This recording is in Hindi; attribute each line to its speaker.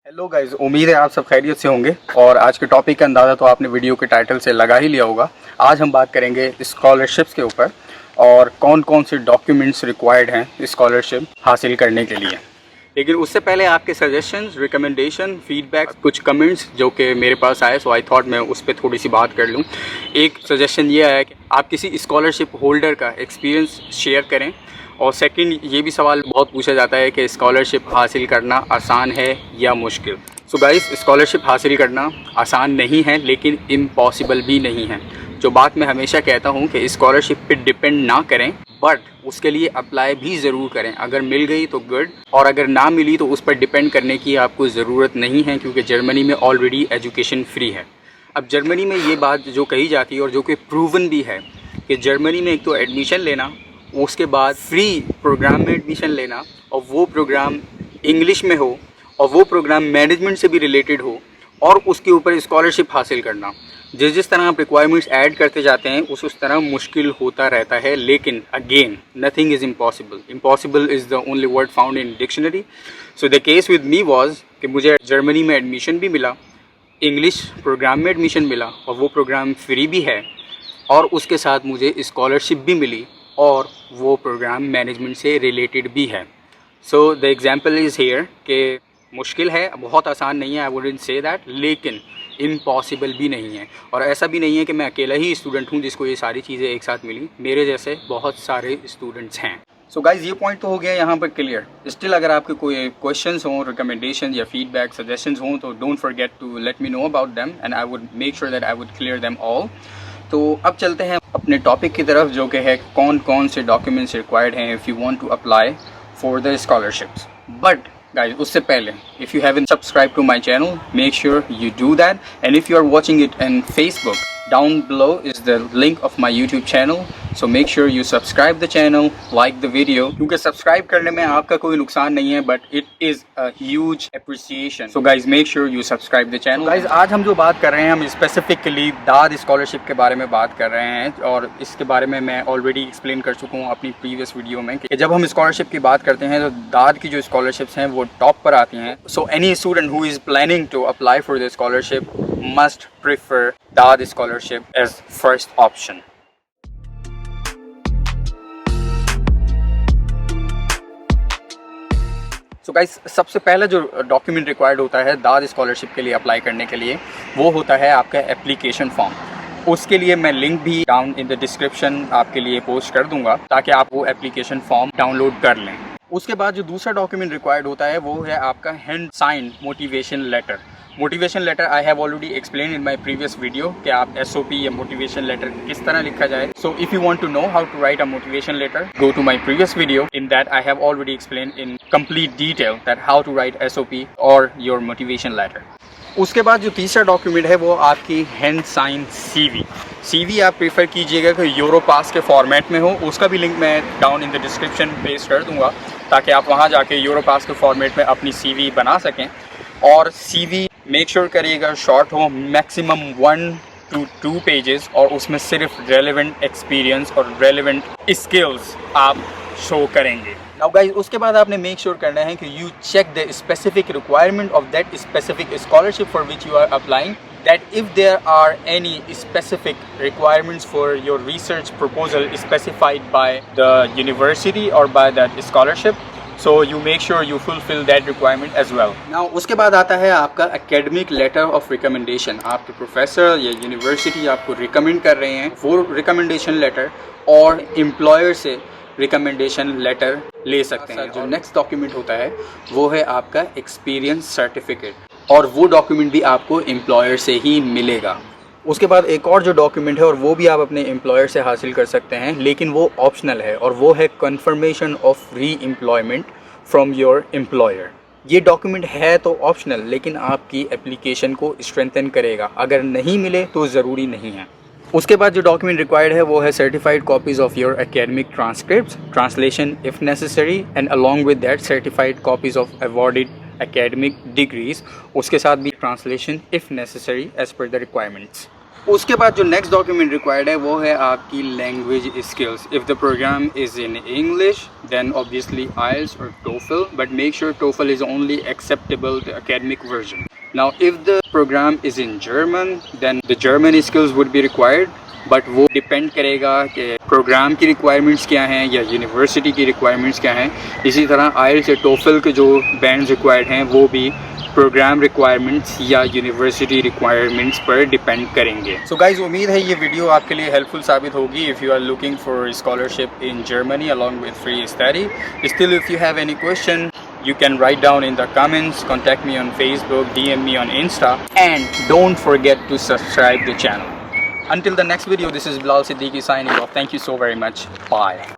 Speaker 1: हेलो गाइज, उम्मीद है आप सब खैरियत से होंगे। और आज के टॉपिक का अंदाज़ा तो आपने वीडियो के टाइटल से लगा ही लिया होगा। आज हम बात करेंगे स्कॉलरशिप्स के ऊपर और कौन कौन से डॉक्यूमेंट्स रिक्वायर्ड हैं स्कॉलरशिप हासिल करने के लिए। लेकिन उससे पहले आपके सजेशंस, रिकमेंडेशन, फीडबैक, कुछ कमेंट्स जो कि मेरे पास आए, सो आई थॉट मैं उस पर थोड़ी सी बात कर लूँ। एक सजेशन ये है कि आप किसी स्कॉलरशिप होल्डर का एक्सपीरियंस शेयर करें। और सेकंड, ये भी सवाल बहुत पूछा जाता है कि स्कॉलरशिप हासिल करना आसान है या मुश्किल। सो गाइस, स्कॉलरशिप हासिल करना आसान नहीं है लेकिन इम्पॉसिबल भी नहीं है। जो बात मैं हमेशा कहता हूँ कि स्कॉलरशिप पे डिपेंड ना करें, बट उसके लिए अप्लाई भी ज़रूर करें। अगर मिल गई तो गुड, और अगर ना मिली तो उस पर डिपेंड करने की आपको ज़रूरत नहीं है, क्योंकि जर्मनी में ऑलरेडी एजुकेशन फ्री है। अब जर्मनी में ये बात जो कही जाती है और जो कि प्रूवन भी है कि जर्मनी में एक तो एडमिशन लेना, उसके बाद फ्री प्रोग्राम में एडमिशन लेना, और वो प्रोग्राम इंग्लिश में हो और वो प्रोग्राम मैनेजमेंट से भी रिलेटेड हो, और उसके ऊपर स्कॉलरशिप हासिल करना। जिस तरह आप रिक्वायरमेंट्स ऐड करते जाते हैं उस तरह मुश्किल होता रहता है। लेकिन again, nothing is impossible. Impossible is the only word found in dictionary. So the case with me was कि मुझे जर्मनी में एडमिशन भी मिला, इंग्लिश प्रोग्राम में एडमिशन मिला, और वो प्रोग्राम फ्री भी है, और उसके साथ मुझे स्कॉलरशिप भी मिली, और वो प्रोग्राम मैनेजमेंट से रिलेटेड भी है। So the example is here कि मुश्किल है, बहुत आसान नहीं है, आई वुडंट से दैट, लेकिन इम्पॉसिबल भी नहीं है। और ऐसा भी नहीं है कि मैं अकेला ही स्टूडेंट हूँ जिसको ये सारी चीज़ें एक साथ मिली। मेरे जैसे बहुत सारे स्टूडेंट्स हैं। सो गाइज, ये पॉइंट तो हो गया यहाँ पर क्लियर। स्टिल अगर आपके कोई क्वेश्चंस हों, रिकमेंडेशन या फीडबैक, सजेशंस हों, तो don't forget to let me know about them and I would make sure that I would clear them all. तो अब चलते हैं अपने टॉपिक की तरफ, जो कि है कौन कौन से डॉक्यूमेंट्स रिक्वायर्ड हैं if you want to apply for the scholarships. But guys, उससे पहले, if you haven't subscribed to my channel, make sure you do that. And if you are watching it on Facebook, down below is the link of my YouTube channel. So make sure you subscribe the channel, like the video. क्योंकि सब्सक्राइब करने में आपका कोई नुकसान नहीं है, but it is a huge appreciation. So guys, make sure you subscribe the channel. Guys, आज हम जो बात कर रहे हैं, हम स्पेसिफिकली दाद स्कॉलरशिप के बारे में बात कर रहे हैं, और इसके बारे में मैं ऑलरेडी एक्सप्लेन कर चुका हूँ अपनी प्रीवियस वीडियो में कि जब हम स्कॉलरशिप की बात करते हैं तो दाद की जो स्कॉलरशिप्स हैं वो टॉप पर आती हैं। So any student who is planning to apply for the scholarship must prefer दाद scholarship as first option. So guys, सबसे पहला जो डॉक्यूमेंट रिक्वायर्ड होता है दाद स्कॉलरशिप के लिए अप्लाई करने के लिए, वो होता है आपका एप्लीकेशन फॉर्म। उसके लिए मैं लिंक भी डाउन इन द डिस्क्रिप्शन आपके लिए पोस्ट कर दूंगा, ताकि आप वो एप्लीकेशन फॉर्म डाउनलोड कर लें। उसके बाद जो दूसरा डॉक्यूमेंट रिक्वायर्ड होता है वो है आपका hand sign motivation letter. Motivation letter I have already explain in my previous video कि आप SOP या मोटिवेशन लेटर किस तरह लिखा जाए। So if you want to know how to write a motivation letter, go to my previous video. In that I have already explain in complete detail that how to write SOP और योर मोटिवेशन लेटर। उसके बाद जो तीसरा डॉक्यूमेंट है वो आपकी हैंड साइन CV आप प्रेफर कीजिएगा कि यूरोपास के फॉर्मेट में हो। उसका भी लिंक मैं down in the description paste कर दूंगा, ताकि आप वहाँ जाके यूरोपास के फॉर्मेट में अपनी CV बना सकें। और CV मेक श्योर करिएगा शॉर्ट हो, मैक्सिमम 1 to 2 पेजेस, और उसमें सिर्फ रेलेवेंट एक्सपीरियंस और रेलेवेंट स्किल्स आप शो करेंगे। नाउ गाइस, उसके बाद आपने मेक श्योर करना है कि you check the specific requirement of that specific scholarship for which you are applying, that if there are any specific requirements for your research proposal specified by the university or by that scholarship, so you make sure you fulfill that requirement as well. Now उसके बाद आता है आपका academic letter of recommendation। आपके प्रोफेसर या यूनिवर्सिटी आपको रिकमेंड कर रहे हैं, वो रिकमेंडेशन लेटर, और एम्प्लॉयर से रिकमेंडेशन लेटर ले सकते हैं। जो नेक्स्ट डॉक्यूमेंट होता है वो है आपका एक्सपीरियंस सर्टिफिकेट, और वो डॉक्यूमेंट भी आपको एम्प्लॉयर से ही मिलेगा। उसके बाद एक और जो डॉक्यूमेंट है, और वो भी आप अपने एम्प्लॉयर से हासिल कर सकते हैं, लेकिन वो ऑप्शनल है, और वो है कन्फर्मेशन ऑफ री एम्प्लॉयमेंट फ्रॉम योर एम्प्लॉयर। ये डॉक्यूमेंट है तो ऑप्शनल, लेकिन आपकी एप्लीकेशन को स्ट्रेंथन करेगा। अगर नहीं मिले तो ज़रूरी नहीं है। उसके बाद जो डॉक्यूमेंट रिक्वायर्ड है वो है certified copies of your academic transcripts, translation if necessary, and along with that certified copies of awarded academic degrees. उसके साथ भी translation if necessary as per the requirements. उसके बाद जो नेक्स्ट डॉक्यूमेंट रिक्वायर्ड है वो है आपकी language skills. If the program is in English then obviously IELTS और TOEFL, but make sure TOEFL is only acceptable the academic version. Now if the program is in German then the German skills would be required, but वो डिपेंड करेगा कि प्रोग्राम की रिक्वायरमेंट्स क्या हैं या यूनिवर्सिटी की रिक्वायरमेंट्स क्या हैं. इसी तरह IELTS या TOEFL के जो बैंड्स रिक्वायर्ड हैं वो भी प्रोग्राम रिक्वायरमेंट्स या यूनिवर्सिटी रिक्वायरमेंट्स पर डिपेंड करेंगे. सो गाइज, उम्मीद है ये वीडियो आपके लिए हेल्पफुल साबित होगी if you are looking for scholarship in Germany along with free study. Still if you have any question you can write down in the comments, contact me on Facebook, DM me on Insta, and don't forget to subscribe the channel. Until the next video, this is Bilal Siddiqui signing off. Thank you so very much. Bye.